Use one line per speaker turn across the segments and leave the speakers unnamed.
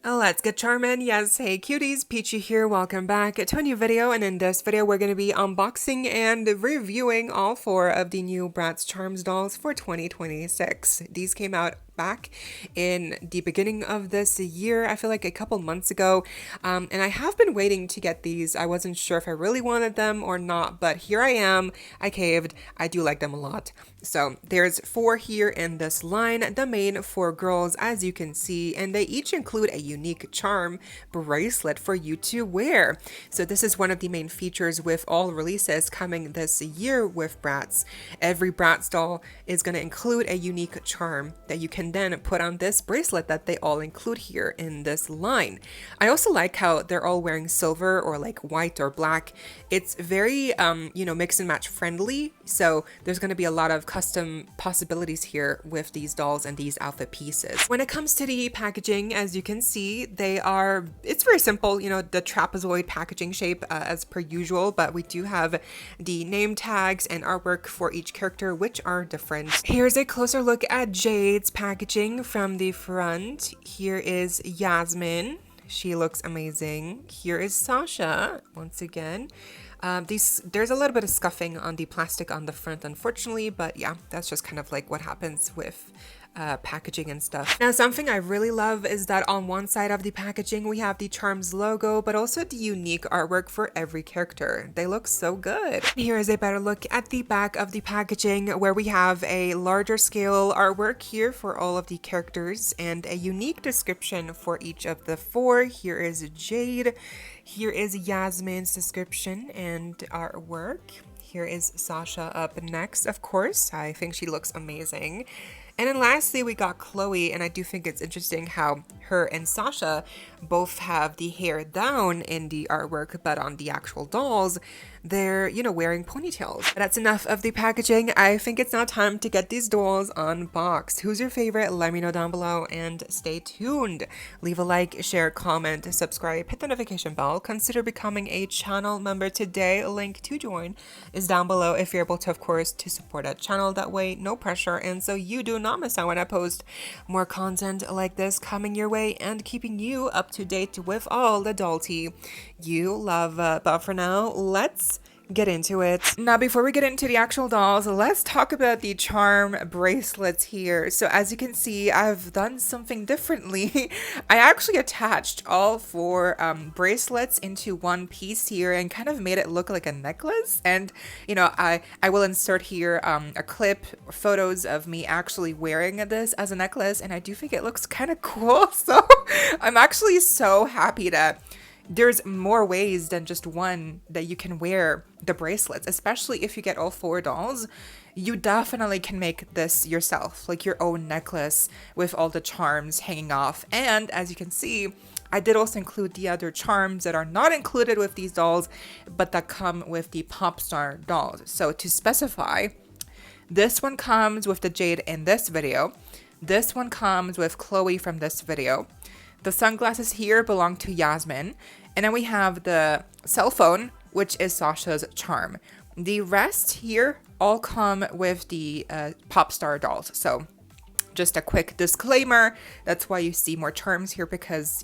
Let's get charming. Yes, hey cuties, PeachY here. Welcome back to a new video, and in this video we're going to be unboxing and reviewing all 4 of the new Bratz Charmz dolls for 2026. These came out back in the beginning of this year, I feel like a couple months ago, and I have been waiting to get these. I wasn't sure if I really wanted them or not, but here I am. I caved. I do like them a lot. So there's 4 here in this line, the main 4 girls, as you can see, and they each include a unique charm bracelet for you to wear. So this is one of the main features with all releases coming this year with Bratz. Every Bratz doll is going to include a unique charm that you can then put on this bracelet that they all include here in this line. I also like how they're all wearing silver or like white or black. It's very, mix and match friendly. So there's going to be a lot of custom possibilities here with these dolls and these outfit pieces. When it comes to the packaging, as you can see, it's very simple, the trapezoid packaging shape as per usual, but we do have the name tags and artwork for each character, which are different. Here's a closer look at Jade's packaging from the front. Here is Yasmin. She looks amazing. Here is Sasha, once again. There's a little bit of scuffing on the plastic on the front, unfortunately, but yeah, that's just kind of like what happens with packaging and stuff. Now, something I really love is that on one side of the packaging we have the Charmz logo, but also the unique artwork for every character. They look so good. Here is a better look at the back of the packaging, where we have a larger scale artwork here for all of the characters and a unique description for each of the 4. Here is Jade. Here is Yasmin's description and artwork. Here is Sasha up next, of course. I think she looks amazing. And then lastly, we got Cloe, and I do think it's interesting how her and Sasha both have the hair down in the artwork, but on the actual dolls, they're, wearing ponytails. But that's enough of the packaging. I think it's now time to get these dolls unboxed. Who's your favorite? Let me know down below, and stay tuned. Leave a like, share, comment, subscribe, hit the notification bell. Consider becoming a channel member today. A link to join is down below if you're able to, of course, to support a channel that way. No pressure, and so you do not miss out when I post more content like this coming your way and keeping you up to date with all the doll tea you love. But for now, let's get into it. Now, before we get into the actual dolls, let's talk about the charm bracelets here. So as you can see, I've done something differently. I actually attached all 4 bracelets into one piece here and kind of made it look like a necklace. And I will insert here a clip, photos of me actually wearing this as a necklace, and I do think it looks kind of cool. So I'm actually so happy that there's more ways than just one that you can wear the bracelets, especially if you get all 4 dolls. You definitely can make this yourself, like your own necklace with all the charms hanging off. And as you can see, I did also include the other charms that are not included with these dolls, but that come with the pop star dolls. So to specify, this one comes with the Jade in this video. This one comes with Cloe from this video. The sunglasses here belong to Yasmin. And then we have the cell phone, which is Sasha's charm. The rest here all come with the pop star dolls. So just a quick disclaimer, that's why you see more charms here, because,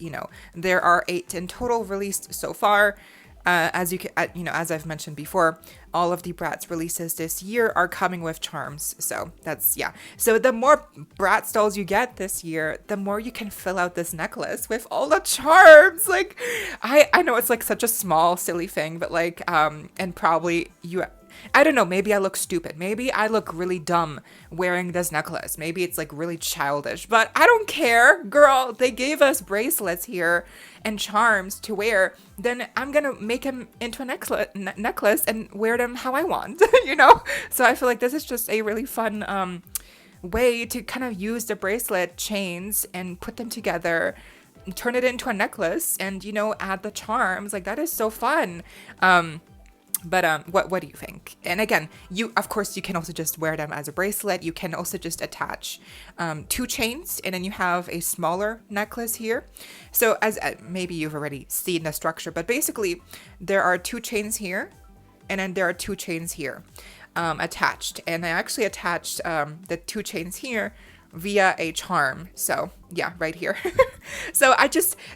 there are 8 in total released so far. As I've mentioned before, all of the Bratz releases this year are coming with charms. So that's, yeah. So the more Bratz dolls you get this year, the more you can fill out this necklace with all the charms. Like, I know it's like such a small, silly thing, but like, and probably I don't know, maybe I look stupid. Maybe I look really dumb wearing this necklace. Maybe it's like really childish, but I don't care, girl. They gave us bracelets here and charms to wear. Then I'm gonna make them into a necklace and wear them how I want, So I feel like this is just a really fun way to kind of use the bracelet chains and put them together, turn it into a necklace, and add the charms. Like, that is so fun. But what do you think? And again, of course you can also just wear them as a bracelet. You can also just attach 2 chains, and then you have a smaller necklace here. So as maybe you've already seen the structure, but basically there are 2 chains here, and then there are 2 chains here attached. And I actually attached the 2 chains here via a charm. So yeah, right here. So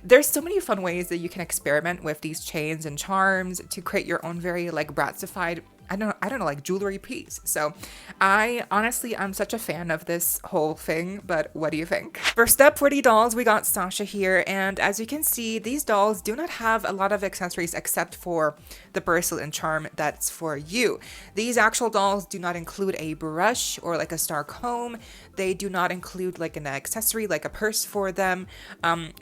there's so many fun ways that you can experiment with these chains and charms to create your own very like Bratzified, I don't know, like jewelry piece. So I'm such a fan of this whole thing, but what do you think? First up for the dolls, we got Sasha here, and as you can see, these dolls do not have a lot of accessories except for the bracelet and charm that's for you. These actual dolls do not include a brush or like a star comb. They do not include like an accessory like a purse for them.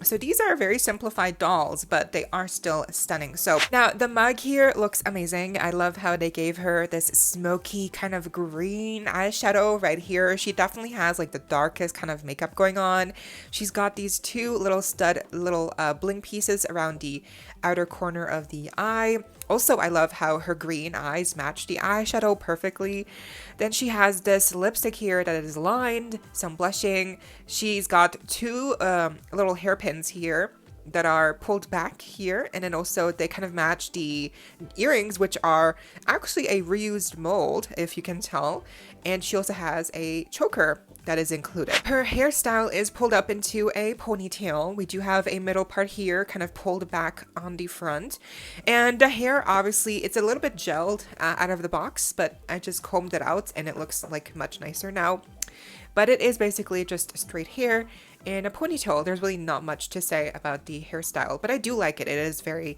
So these are very simplified dolls, but they are still stunning. So now the mug here looks amazing. I love how they gave her this smoky kind of green eyeshadow right here. She definitely has like the darkest kind of makeup going on. She's got these two little bling pieces around the outer corner of the eye. Also, I love how her green eyes match the eyeshadow perfectly. Then she has this lipstick here that is lined, some blushing. She's got two little hairpins here that are pulled back here, and then also they kind of match the earrings, which are actually a reused mold, if you can tell. And she also has a choker that is included. Her hairstyle is pulled up into a ponytail. We do have a middle part here kind of pulled back on the front, and the hair, obviously it's a little bit gelled out of the box, but I just combed it out and it looks like much nicer now. But it is basically just straight hair in a ponytail. There's really not much to say about the hairstyle, but I do like it. It's very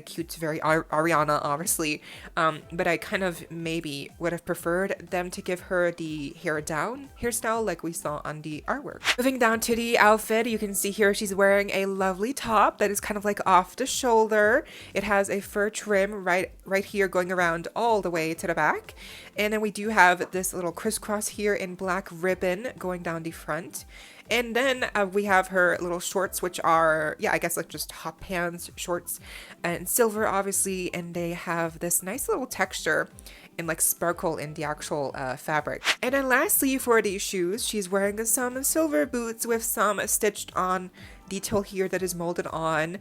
cute. It's very Ariana, obviously. But I kind of maybe would have preferred them to give her the hair down hairstyle like we saw on the artwork. Moving down to the outfit, you can see here she's wearing a lovely top that is kind of like off the shoulder. It has a fur trim right here going around all the way to the back. And then we do have this little crisscross here in black ribbon going down the front. And then we have her little shorts, which are, yeah, I guess like just hot pants shorts, and silver, obviously. And they have this nice little texture and like sparkle in the actual fabric. And then lastly, for these shoes, she's wearing some silver boots with some stitched on detail here that is molded on.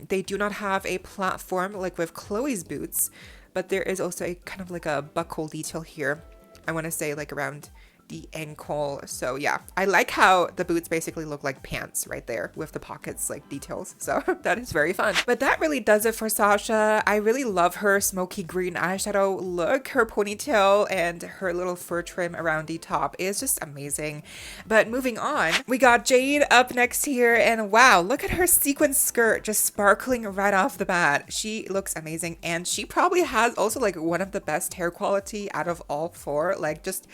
They do not have a platform like with Chloe's boots, but there is also a kind of like a buckle detail here. I want to say like around the ankle. So yeah, I like how the boots basically look like pants right there with the pockets like details. So that is very fun. But that really does it for Sasha. I really love her smoky green eyeshadow look. Her ponytail and her little fur trim around the top is just amazing. But moving on, we got Jade up next here, and wow, look at her sequin skirt just sparkling right off the bat. She looks amazing, and she probably has also like one of the best hair quality out of all four. Like just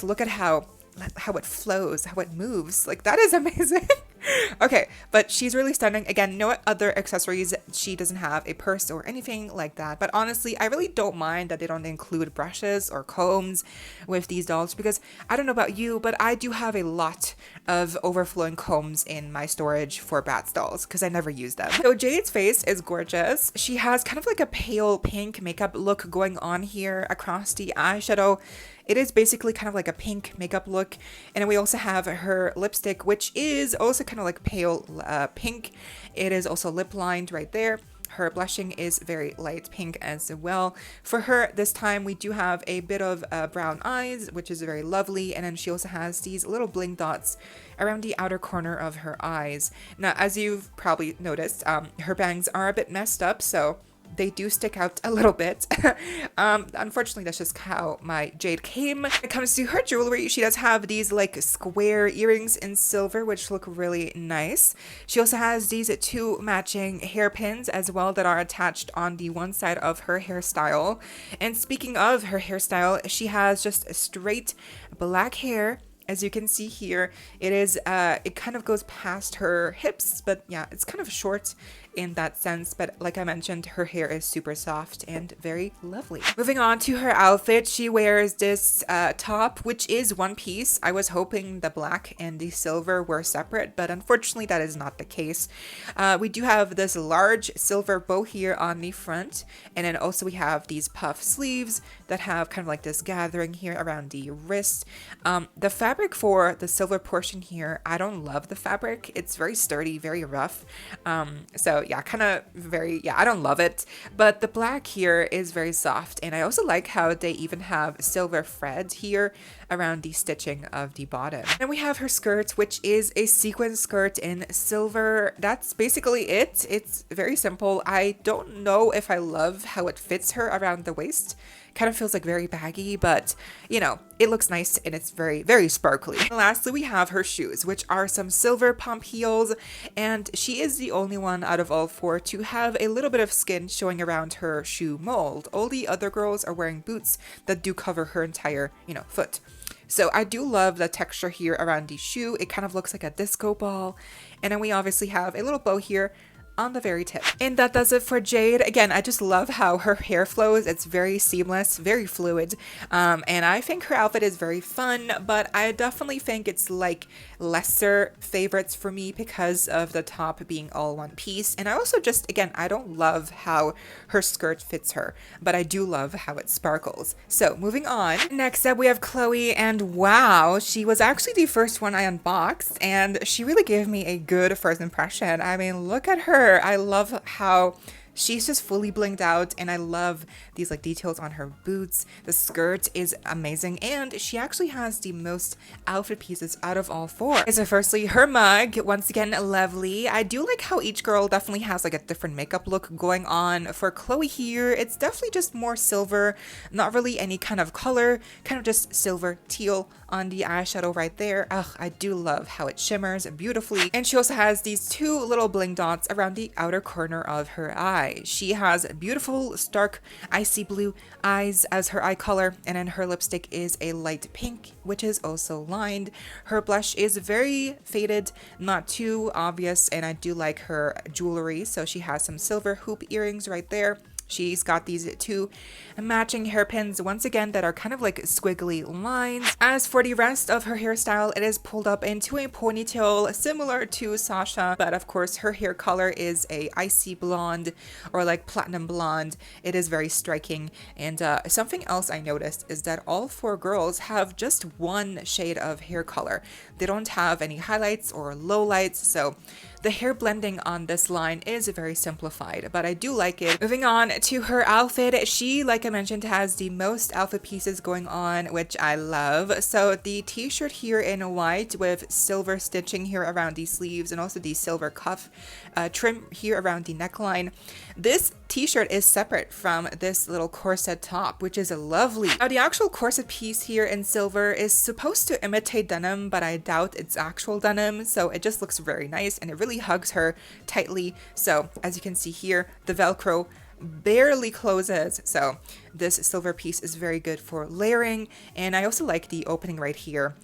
look at how it flows, how it moves. Like, that is amazing. Okay, but she's really stunning. Again, no other accessories. She doesn't have a purse or anything like that. But honestly, I really don't mind that they don't include brushes or combs with these dolls, because I don't know about you, but I do have a lot of overflowing combs in my storage for Bratz dolls because I never use them. So Jade's face is gorgeous. She has kind of like a pale pink makeup look going on here across the eyeshadow. It is basically kind of like a pink makeup look. And then we also have her lipstick, which is also kind of like pale pink. It is also lip lined right there. Her blushing is very light pink as well. For her, this time we do have a bit of brown eyes, which is very lovely. And then she also has these little bling dots around the outer corner of her eyes. Now, as you've probably noticed, her bangs are a bit messed up, so they do stick out a little bit. Unfortunately, that's just how my Jade came. When it comes to her jewelry, she does have these like square earrings in silver, which look really nice. She also has these two matching hairpins as well that are attached on the one side of her hairstyle. And speaking of her hairstyle, she has just straight black hair. As you can see here, it kind of goes past her hips, but yeah, it's kind of short in that sense. But like I mentioned, her hair is super soft and very lovely. Moving on to her outfit, she wears this top, which is one piece. I was hoping the black and the silver were separate, but unfortunately that is not the case. We do have this large silver bow here on the front, and then also we have these puff sleeves that have kind of like this gathering here around the wrist. The fabric fabric for the silver portion here, I don't love the fabric. It's very sturdy, very rough. So yeah, kind of very, yeah, I don't love it. But the black here is very soft. And I also like how they even have silver thread here around the stitching of the bottom. And we have her skirt, which is a sequin skirt in silver. That's basically it. It's very simple. I don't know if I love how it fits her around the waist. Kind of feels like very baggy, but you know, it looks nice and it's very, very sparkly. And lastly, we have her shoes, which are some silver pump heels, and she is the only one out of all four to have a little bit of skin showing around her shoe mold. All the other girls are wearing boots that do cover her entire, you know, foot. So I do love the texture here around the shoe. It kind of looks like a disco ball. And then we obviously have a little bow here on the very tip. And that does it for Jade. Again, I just love how her hair flows. It's very seamless, very fluid. And I think her outfit is very fun, but I definitely think it's like lesser favorites for me because of the top being all one piece. And I also just, again, I don't love how her skirt fits her, but I do love how it sparkles. So moving on. Next up, we have Cloe, and wow, she was actually the first one I unboxed, and she really gave me a good first impression. I mean, look at her. I love how she's just fully blinged out, and I love these like details on her boots. The skirt is amazing, and she actually has the most outfit pieces out of all four. So firstly, her mug, once again, lovely. I do like how each girl definitely has like a different makeup look going on. For Cloe here, it's definitely just more silver, not really any kind of color, kind of just silver teal on the eyeshadow right there. Ugh, I do love how it shimmers beautifully. And she also has these two little bling dots around the outer corner of her eye. She has beautiful stark icy blue eyes as her eye color, and then her lipstick is a light pink, which is also lined. Her blush is very faded, not too obvious, and I do like her jewelry. So she has some silver hoop earrings right there. She's got these two matching hairpins, once again, that are kind of like squiggly lines. As for the rest of her hairstyle, it is pulled up into a ponytail similar to Sasha, but of course her hair color is a icy blonde or like platinum blonde. It is very striking. And something else I noticed is that all four girls have just one shade of hair color. They don't have any highlights or lowlights, so the hair blending on this line is very simplified, but I do like it. Moving on to her outfit, she, like I mentioned, has the most outfit pieces going on, which I love. So the t-shirt here in white with silver stitching here around the sleeves, and also the silver cuff trim here around the neckline. This t-shirt is separate from this little corset top, which is lovely. Now the actual corset piece here in silver is supposed to imitate denim, but I doubt it's actual denim, so it just looks very nice, and it really hugs her tightly. So as you can see here, the Velcro barely closes, so this silver piece is very good for layering. And I also like the opening right here,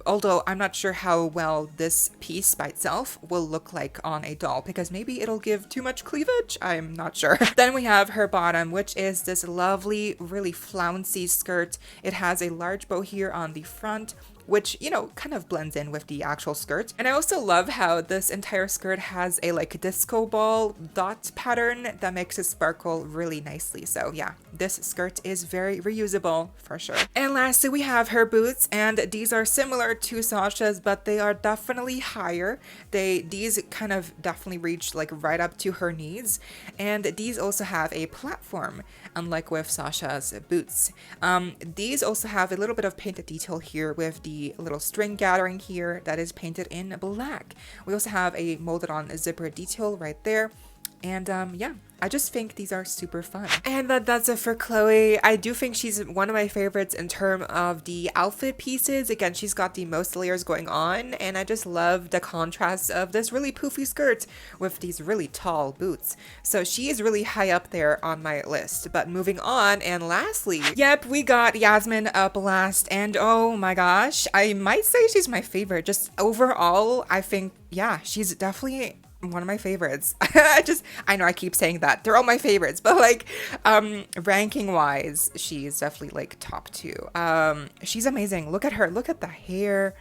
although I'm not sure how well this piece by itself will look like on a doll, because maybe it'll give too much cleavage, I'm not sure. Then we have her bottom, which is this lovely, really flouncy skirt. It has a large bow here on the front, which, you know, kind of blends in with the actual skirt. And I also love how this entire skirt has a like disco ball dot pattern that makes it sparkle really nicely. So yeah, this skirt is very reusable for sure. And lastly, we have her boots, and these are similar to Sasha's, but they are definitely higher. These kind of definitely reach like right up to her knees, and these also have a platform, unlike with Sasha's boots. These also have a little bit of painted detail here with the little string gathering here that is painted in black. We also have a molded on zipper detail right there. And yeah, I just think these are super fun. And that's it for Cloe. I do think she's one of my favorites in terms of the outfit pieces. Again, she's got the most layers going on, and I just love the contrast of this really poofy skirt with these really tall boots. So she is really high up there on my list. But moving on, and lastly, yep, we got Yasmin up last, and oh my gosh, I might say she's my favorite. Just overall, I think, yeah, she's definitely one of my favorites. I know I keep saying that they're all my favorites, but like ranking wise, she's definitely like top two. She's amazing. Look at her, look at the hair.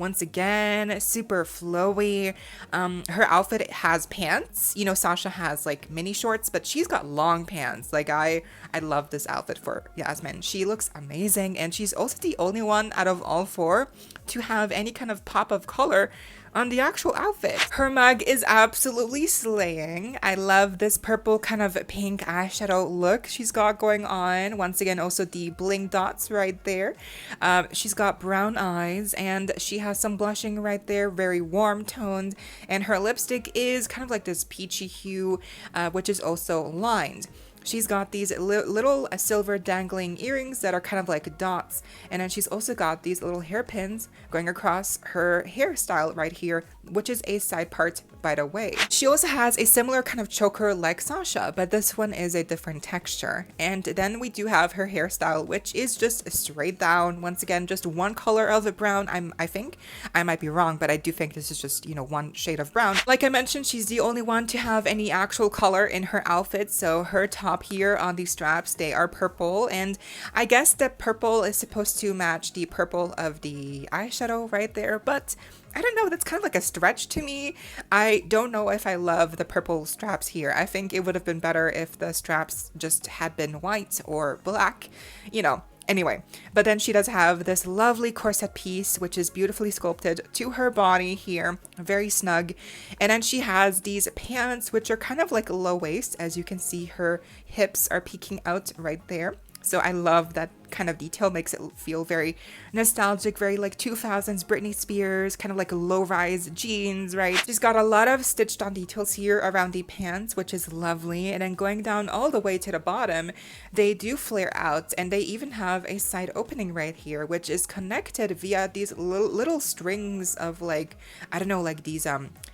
Once again, super flowy. Her outfit has pants. You know, Sasha has like mini shorts, but she's got long pants. Like I love this outfit for Yasmin. She looks amazing, and she's also the only one out of all four to have any kind of pop of color on the actual outfit. Her mug is absolutely slaying. I love this purple kind of pink eyeshadow look she's got going on. Once again, also the bling dots right there. She's got brown eyes, and she has some blushing right there, very warm toned, and her lipstick is kind of like this peachy hue, which is also lined. She's got these little silver dangling earrings that are kind of like dots, and then she's also got these little hairpins going across her hairstyle right here, which is a side part, by the way. She also has a similar kind of choker like Sasha, but this one is a different texture. And then we do have her hairstyle, which is just straight down. Once again, just one color of brown. I think I might be wrong, but I do think this is just, you know, one shade of brown. Like I mentioned, she's the only one to have any actual color in her outfit. So her top here on these straps, they are purple, and I guess that purple is supposed to match the purple of the eyeshadow right there, but I don't know, that's kind of like a stretch to me. I don't know if I love the purple straps here. I think it would have been better if the straps just had been white or black, you know. Anyway, but then she does have this lovely corset piece, which is beautifully sculpted to her body here, very snug. And then she has these pants, which are kind of like low waist. As you can see, her hips are peeking out right there. So I love that kind of detail, makes it feel very nostalgic, very like 2000s Britney Spears, kind of like low-rise jeans, right? She's got a lot of stitched on details here around the pants, which is lovely. And then going down all the way to the bottom, they do flare out, and they even have a side opening right here, which is connected via these little strings of like, I don't know, like these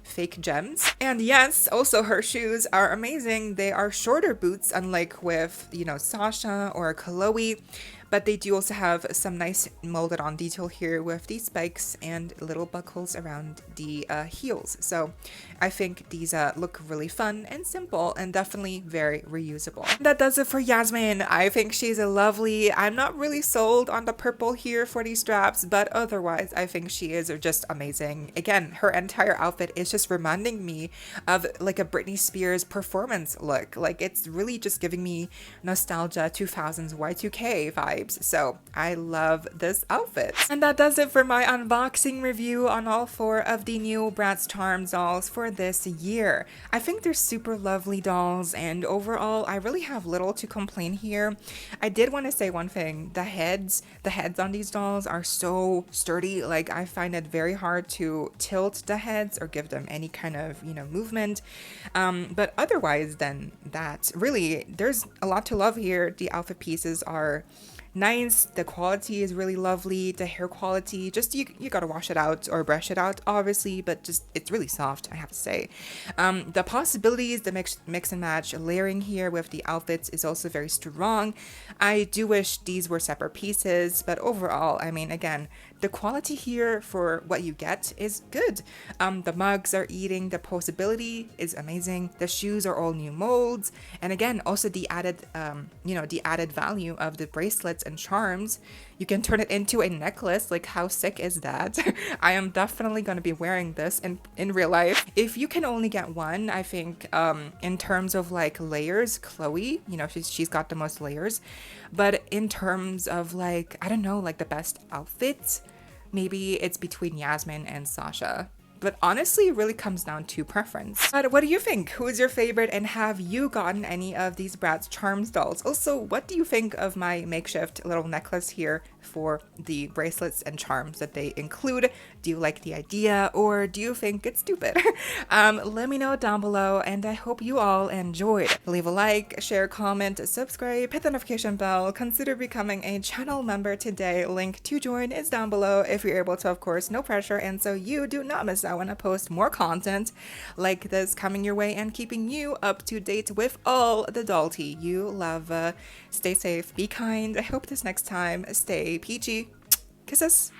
fake gems. And yes, also her shoes are amazing. They are shorter boots, unlike with, you know, Sasha or Chloe, but they do also have some nice molded on detail here with these spikes and little buckles around the heels. So I think these look really fun and simple, and definitely very reusable. That does it for Yasmin. I think she's a lovely, I'm not really sold on the purple here for these straps, but otherwise I think she is just amazing. Again, her entire outfit is just reminding me of like a Britney Spears performance look. Like it's really just giving me nostalgia 2000s Y2K vibes. So I love this outfit. And that does it for my unboxing review on all four of the new Bratz Charmz dolls for this year. I think they're super lovely dolls, and overall I really have little to complain here. I did want to say one thing. The heads on these dolls are so sturdy. Like I find it very hard to tilt the heads or give them any kind of, you know, movement. But otherwise than that, really there's a lot to love here. The outfit pieces are nice, the quality is really lovely, the hair quality, just you gotta wash it out or brush it out obviously, but just it's really soft, I have to say. The possibilities, the mix and match layering here with the outfits is also very strong. I do wish these were separate pieces, but overall, I mean, again, the quality here for what you get is good. The mugs are eating, the posability is amazing, the shoes are all new molds, and again, also the added, you know, the added value of the bracelets and charms. You can turn it into a necklace. Like how sick is that? I am definitely going to be wearing this in real life. If you can only get one, I think in terms of like layers, Chloe, you know, she's got the most layers, but in terms of like, I don't know, like the best outfits, maybe it's between Yasmin and Sasha. But honestly, it really comes down to preference. But what do you think? Who is your favorite, and have you gotten any of these Bratz Charmz dolls? Also, what do you think of my makeshift little necklace here for the bracelets and charms that they include? Do you like the idea, or do you think it's stupid? Let me know down below, and I hope you all enjoyed. Leave a like, share, comment, subscribe, hit the notification bell, consider becoming a channel member today. Link to join is down below if you're able to, of course, no pressure, and so you do not miss out when I post more content like this coming your way and keeping you up to date with all the doll tea you love. Stay safe, be kind. I hope this next time stay peachy. Kisses.